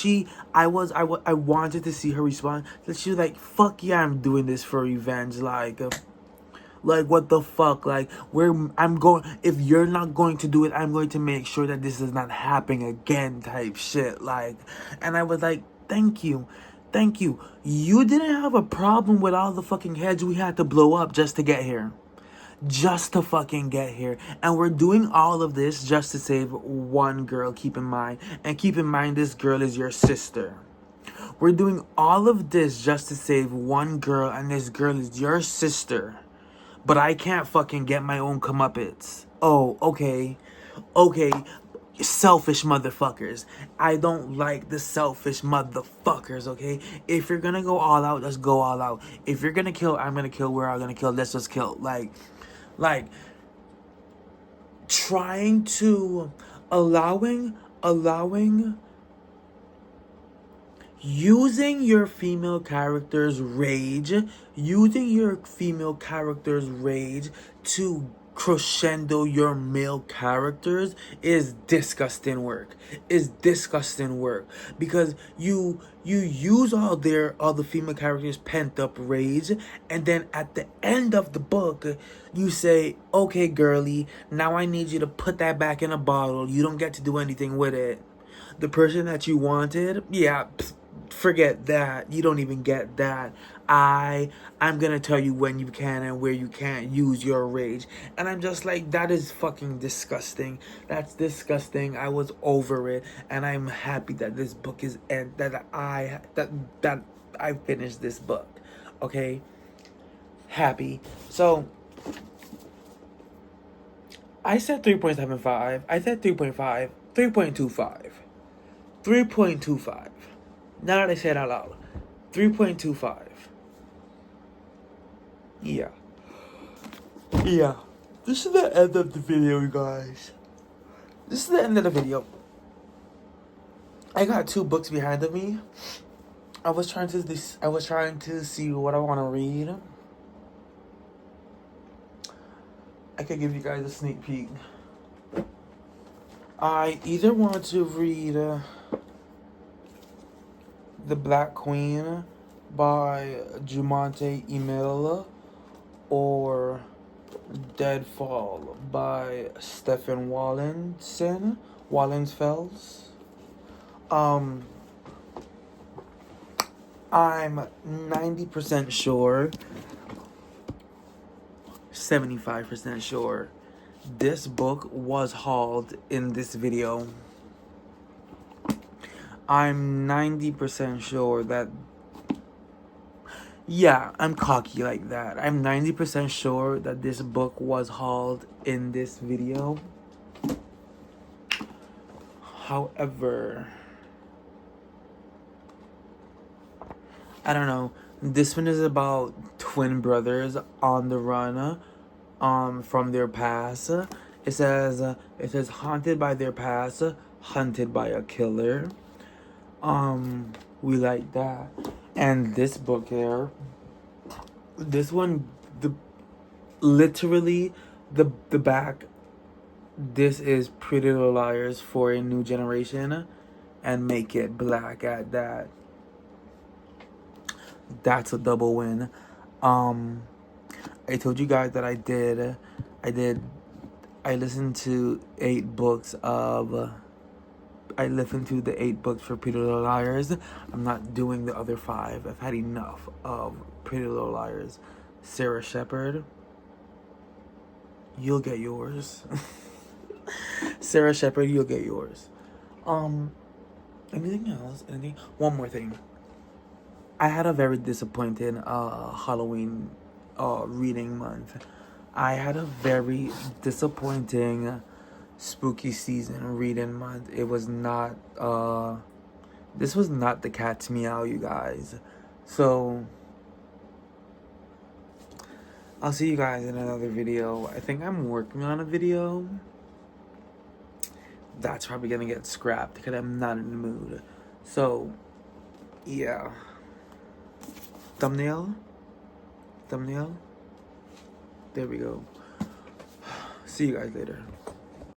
Speaker 1: I wanted to see her respond. She was like, fuck yeah, I'm doing this for revenge. Like, what the fuck? Like, I'm going, if you're not going to do it, I'm going to make sure that this is not happening again type shit. Like, and I was like, thank you. Thank you. You didn't have a problem with all the fucking heads we had to blow up just to get here. Just to fucking get here. And we're doing all of this just to save one girl, keep in mind. And keep in mind, this girl is your sister. We're doing all of this just to save one girl, and this girl is your sister. But I can't fucking get my own comeuppance. Oh, okay. Okay. Selfish motherfuckers. I don't like the selfish motherfuckers, okay? If you're gonna go all out, let's go all out. If you're gonna kill, I'm gonna kill. We're all gonna kill. Let's just kill. Like, trying to, allowing, using your female character's rage, to crescendo your male characters is disgusting work. Because you use all the female characters' pent up rage, and then at the end of the book you say, okay girly, now I need you to put that back in a bottle. You don't get to do anything with it. The person that you wanted, yeah, forget that. You don't even get that. I'm gonna tell you when you can and where you can't use your rage. And I'm just like, that is fucking disgusting. That's disgusting. I was over it, and I'm happy that this book is end, that I finished this book. Okay? Happy. So I said 3.75. I said 3.5. 3.25. 3.25. Now that I say it out loud. 3.25. Yeah. Yeah. This is the end of the video, you guys. This is the end of the video. I got 2 books behind of me. I was trying to see what I want to read. I could give you guys a sneak peek. I either want to read The Black Queen by Jumonte Emile, or Deadfall by Stefan Wallenfels. I'm 90% sure, 75% sure, this book was hauled in this video. I'm 90% sure that, yeah, I'm cocky like that. I'm 90% sure that this book was hauled in this video. However, I don't know. This one is about twin brothers on the run from their past. It says haunted by their past, hunted by a killer. We like that. And this book here, this one, literally the back, this is Pretty Little Liars for a new generation, and make it black at that. That's a double win. I told you guys that I listened to 8 books of I listened to the 8 books for Pretty Little Liars. I'm not doing the other 5. I've had enough of Pretty Little Liars. Sarah Shepard, you'll get yours. Sarah Shepard, you'll get yours. Anything else? One more thing. I had a very disappointing Halloween reading month. I had a very disappointing spooky season reading month. It was not this was not the cat's meow, you guys. So I'll see you guys in another video. I think I'm working on a video that's probably gonna get scrapped because I'm not in the mood. So, yeah. Thumbnail. There we go. See you guys later.